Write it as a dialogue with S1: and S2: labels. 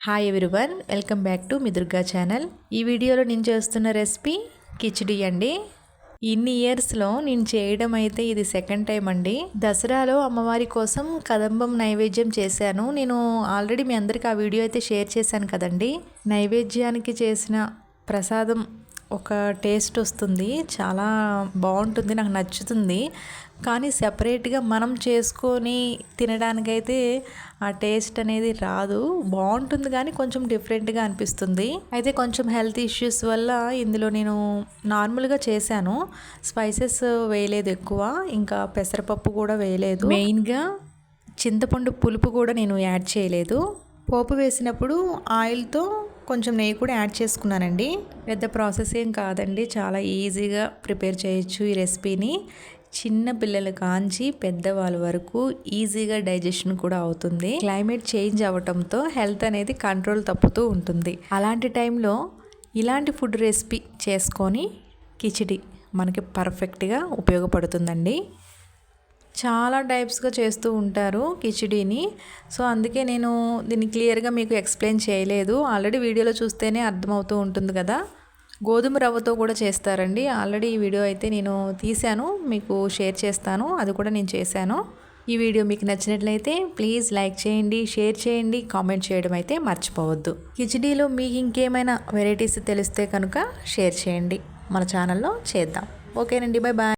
S1: Hi everyone, welcome back to me Durga channel. ఈ వీడియోలో నేను చేస్తున్న రెసిపీ కిచిడి అండి. ఇన్ని ఇయర్స్లో నేను చేయడం అయితే ఇది సెకండ్ టైం అండి. దసరాలో అమ్మవారి కోసం కదంబం నైవేద్యం చేశాను. నేను ఆల్రెడీ మీ అందరికీ ఆ వీడియో అయితే షేర్ చేశాను కదండి. నైవేద్యానికి చేసిన ప్రసాదం ఒక టేస్ట్ వస్తుంది, చాలా బాగుంటుంది, నాకు నచ్చుతుంది. కానీ సెపరేట్గా మనం చేసుకొని తినడానికైతే ఆ టేస్ట్ అనేది రాదు. బాగుంటుంది కానీ కొంచెం డిఫరెంట్గా అనిపిస్తుంది. అయితే కొంచెం హెల్త్ ఇష్యూస్ వల్ల ఇందులో నేను నార్మల్గా చేశాను. స్పైసెస్ వేయలేదు ఎక్కువ, ఇంకా పెసరపప్పు కూడా వేయలేదు. మెయిన్గా చింతపండు పులుపు కూడా నేను యాడ్ చేయలేదు. పోపు వేసినప్పుడు ఆయిల్తో కొంచెం నెయ్యి కూడా యాడ్ చేసుకున్నానండి. పెద్ద ప్రాసెస్ ఏం కాదండి, చాలా ఈజీగా ప్రిపేర్ చేయొచ్చు ఈ రెసిపీని. చిన్న పిల్లలు కాంచి పెద్దవాళ్ళ వరకు ఈజీగా డైజెషన్ కూడా అవుతుంది. క్లైమేట్ చేంజ్ అవ్వటంతో హెల్త్ అనేది కంట్రోల్ తప్పుతూ ఉంటుంది. అలాంటి టైంలో ఇలాంటి ఫుడ్ రెసిపీ చేసుకొని కిచిడి మనకి పర్ఫెక్ట్గా ఉపయోగపడుతుందండి. చాలా టైప్స్గా చేస్తూ ఉంటారు కిచిడీని. సో అందుకే నేను దీన్ని క్లియర్గా మీకు ఎక్స్ప్లెయిన్ చేయలేదు. ఆల్రెడీ వీడియోలో చూస్తేనే అర్థమవుతూ ఉంటుంది కదా. గోధుమ రవ్వతో కూడా చేస్తారండి. ఆల్రెడీ ఈ వీడియో అయితే నేను తీశాను, మీకు షేర్ చేస్తాను. అది కూడా నేను చేశాను. ఈ వీడియో మీకు నచ్చినట్లయితే ప్లీజ్ లైక్ చేయండి, షేర్ చేయండి, కామెంట్ చేయడం అయితే మర్చిపోవద్దు. కిచిడీలో మీకు ఇంకేమైనా వెరైటీస్ తెలిస్తే కనుక షేర్ చేయండి, మన ఛానల్లో చేద్దాం. ఓకేనండి, బాయ్ బాయ్.